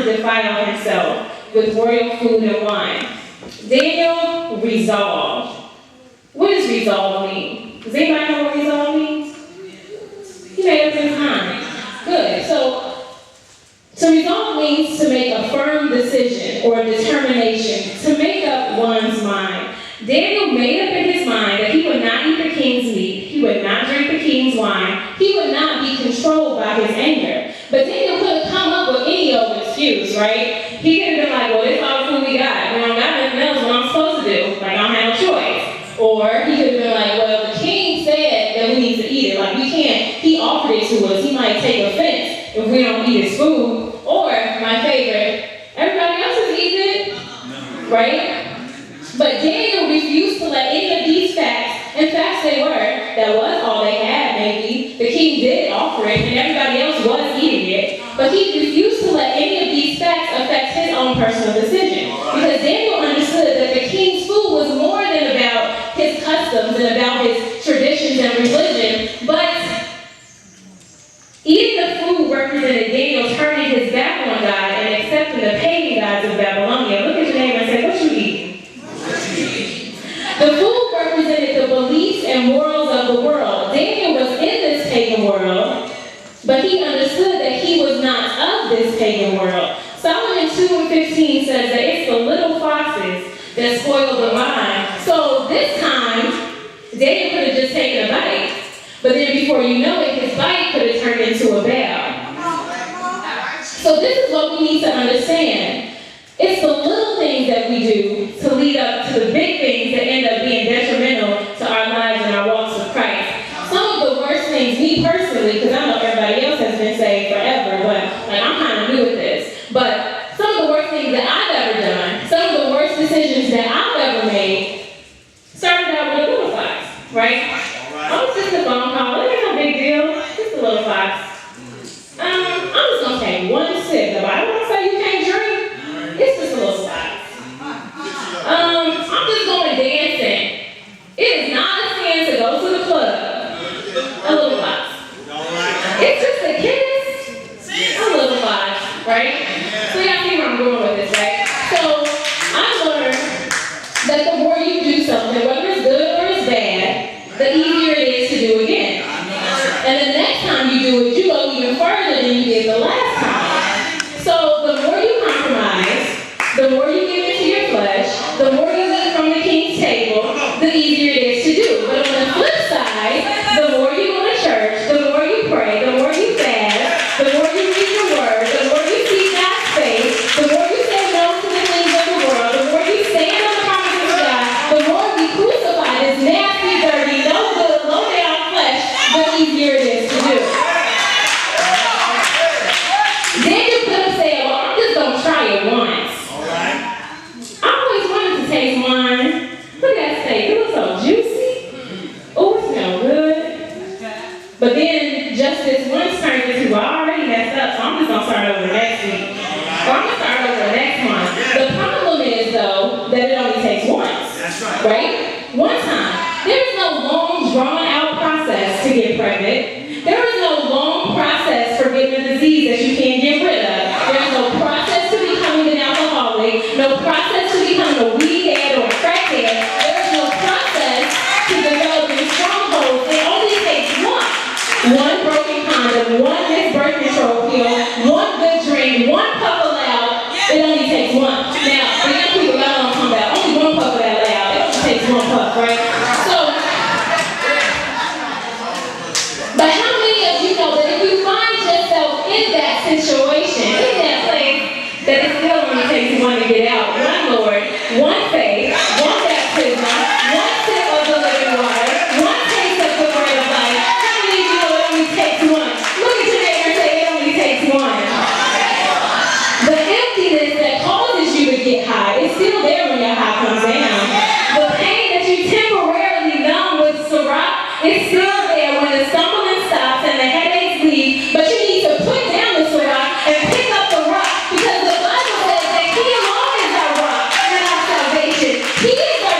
to defile himself with royal food and wine. Daniel resolved. What does resolve mean? Does anybody know what resolve means? He made up his mind. Good. So resolve means to make a firm decision or a determination, to make up one's mind. Daniel made up in his mind that he would not eat the king's meat, he would not drink the king's wine, he would not be controlled by his anger. But Daniel could have come up with any old excuse, right? He could have been like, well, this is all the food we got. We don't got nothing else, what I'm supposed to do. Like, I don't have no choice. Or he could have been like, well, the king said that we need to eat it. Like, we can't. He offered it to us. He might take offense if we don't eat his food. Or, my favorite, everybody else is eating it, right? But Daniel refused to let any of these facts, in fact they were, that was all they had maybe. The king did offer it and everybody else was eating it. But he refused to let any of these facts affect his own personal decision. Because Daniel understood that the king's food was more than about his customs and about his traditions and religion, but eating the food represented Daniel turning his back on God and accepting the pagan gods of Babylonia. Look at your neighbor and say, what you eating? The food represented the beliefs and morals of the world. Daniel was in this pagan world, but he understood that he was not of this pagan world. Solomon 2:15 says that it's the little foxes that spoil the vine. So this time, Daniel could have just taken a bite, but then before you know it, his bite could have turned into a bear. So this is what we need to understand. It's the little things that we do to lead up to the big things that end up being detrimental to our lives and our walks with Christ. Some of the worst things, me personally, because I know everybody else has been saved forever, but like I'm kind of new at this. But some of the worst things that I've ever done, some of the worst decisions that I've ever made, started out with a little fox, right? Oh, it's just a phone call. It ain't no big deal. Just a little fox. I'm just gonna take one sip. I don't want to say you can't drink. It's just a little fox. I'm just going dancing. It is not a sin to go to the club. A little fox. It's just a kiss. A little fox, right? So y'all see where I'm going with this, right? So I learned that the more you do something, whether it's good or it's bad, the easier it is to do again. And the next time you do it, you go even further than you did the last time. So the more you compromise, the more you give into your flesh, the more you eat from the king's table, the easier it is to do. But on the flip side, the more you go to church, the more you pray, the more you fast, the more you read your word, the more you see God's face, the more you say no to the things of the world, the more you stand on the promises of God, the more we crucify this nasty, dirty, no good, low down flesh, the easier it is to do. Then you could have said, well, I'm just going to try it once. I always wanted to taste wine. Look at that steak. It looks so juicy. Oh, it smells good. But then just this once turned into, well, I already messed up, so I'm just going to start over next week. Or I'm going to start over next month. The problem is, though, that it only takes once. Right? One time. There is no long, drawn-out process to get pregnant. There is no long process for getting a disease that you can't get rid of. There's no process to becoming an alcoholic, no process to becoming a weed head or a crackhead. There's no process to developing strongholds. It only takes one. One broken condom, one missed birth control pill, one good drink, one puff of loud. It only takes one. Now, the young people got on come back. Only one puff of that loud. It only takes one puff, right? So, but how many of you know that if you find yourself in that situation, in that place, that it still only takes one to get out? One Lord, one faith, one baptism, one sip of the living water, one taste of the word of life. How many of you know it only takes one? Look at your neighbor and say it only takes one. The emptiness that causes you to get high is still there when your high comes down. The pain that you temporarily numb with Ciroc is still there when the stumbling stops and the headaches leave, but you need to put down the Ciroc and pick up the rock, because the Bible says that He alone is our rock and our salvation. He is the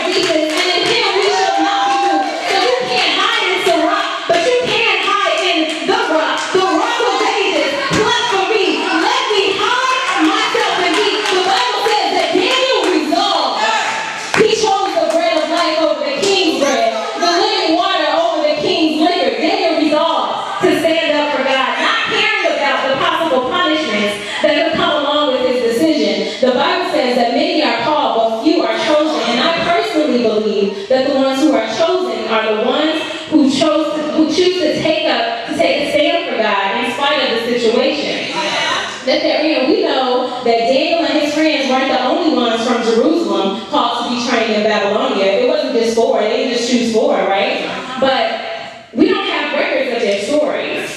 The Bible says that many are called, but few are chosen. And I personally believe that the ones who are chosen are the ones who choose to take a stand for God in spite of the situation. That we know that Daniel and his friends weren't the only ones from Jerusalem called to be trained in Babylonia. It wasn't just four; they didn't just choose four, right? But we don't have records of their stories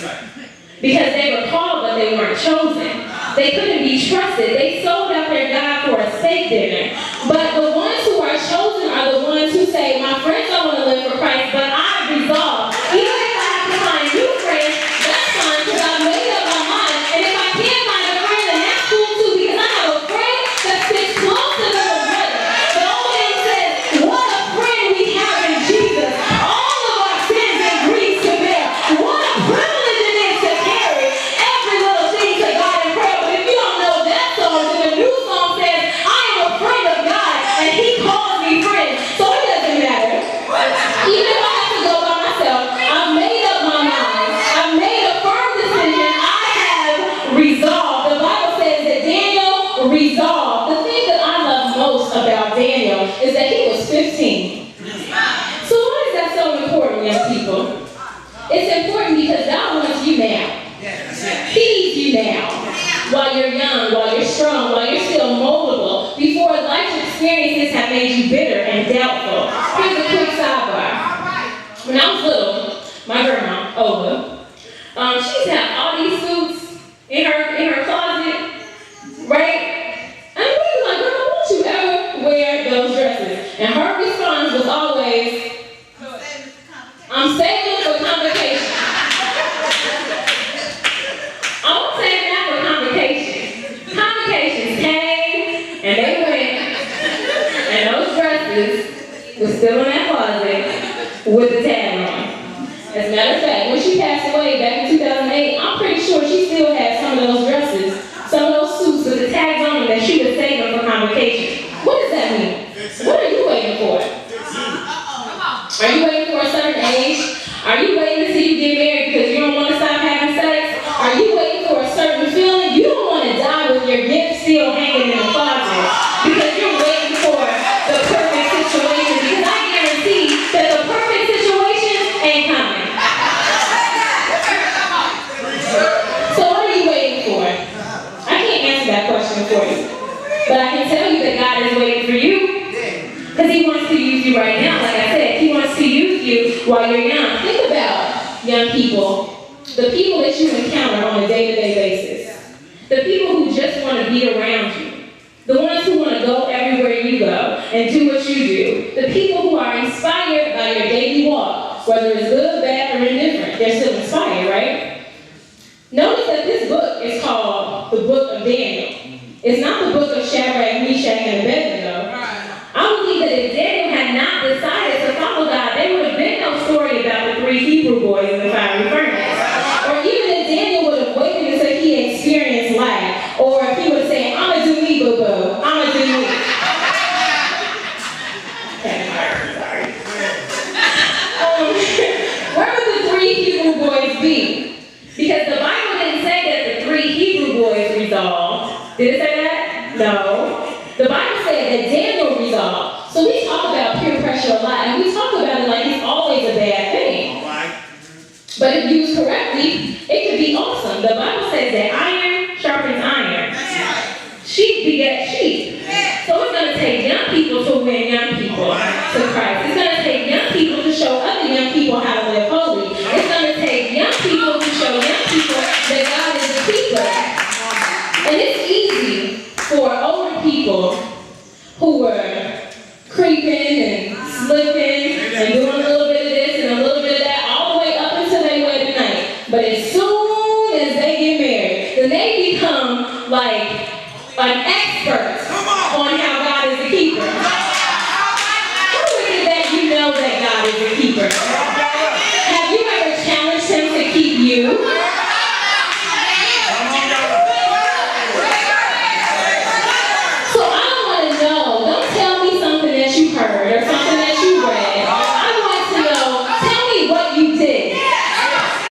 because they were called, but they weren't chosen. They couldn't be trusted. They sold out their God for a steak dinner. But the ones who are chosen are the ones who say, "My friends don't want to live for Christ, but I resolve. Even if I have to find new friends, that's fine because I've made up my mind. And if I can't find a friend, then that's cool too because I have a friend that sits closer than a brother." The old man says, "What a friend we have in Jesus. All of our sins and griefs to bear. What a privilege it is to carry every little thing to God in prayer." But if you don't know that song, then the new song says, "I am a friend of God, and He calls me friend." So it doesn't matter. Even if I have to go by myself, I've made up my mind. I've made a firm decision. I have resolved. The Bible says that Daniel resolved. The thing that I love most about Daniel is that he was 15. So why is that so important, young people? It's important because God wants you now. He needs you now. While you're young, while you're strong, while you're still moldable, before life's experiences have made you bitter and doubtful. Here's a quick sidebar. When I was little, my grandma, Ola, she used to have all these suits in her closet, right? And we was like, "Grandma, won't you ever wear those dresses?" And her response was always, "I'm saving for convocation." I'm saving that for convocation. Convocations came and they went, and those dresses were still in that closet with the tag on. As a matter of fact, when she passed away back in 2008, I'm pretty sure she still had some of those dresses, some of those suits with the tags on them that she was saving for convocation. What does that mean? What are you waiting for? Are you waiting for a certain age? Are you waiting to see you get married because you don't want to stop having sex? Are you waiting for a certain feeling? You don't want to die with your gift still hanging in the closet because you're waiting for the perfect situation, because I guarantee that the perfect situation ain't coming. So what are you waiting for? I can't answer that question for you. But I can tell you that God is waiting for you because He wants to use you right now. Like I said, He wants to use you while you're young. Think about young people. The people that you encounter on a day-to-day basis. The people who just want to be around you. The ones who want to go everywhere you go and do what you do. The people who are inspired by your daily walk, whether it's good, bad, or indifferent. They're still inspired, right? Notice that this book is called the Book of Daniel. It's not the book of Shadrach, Meshach, and Abednego. I believe that if Daniel had not decided to follow God, there would have been no story about the three Hebrew boys in the fiery furnace. Or even if Daniel would have waited until he experienced life, or if he would have said, "I'm going to do me, boo-boo. I'm going to do me." Okay, sorry. Where would the three Hebrew boys be? Because the Bible didn't say that the three Hebrew boys resolved. Did it say that? No. The Bible said that Daniel resolved. So we talk about peer pressure a lot, and we talk about it like it's always a bad thing. But if used correctly, it could be awesome. The Bible says that iron sharpens iron. Sheep beget sheep. So it's going to take young people to win young people to Christ. It's going to take young people to show other young people how to live holy. It's going to take young people to show young people that God is a keeper. And it's easy for older people who were creeping and slipping and doing a little bit of this and a little bit of that all the way up until they wedding night. But as soon as they get married, then they become like an expert on how God is a keeper. How is it that you know that God is a keeper? Have you ever challenged Him to keep you?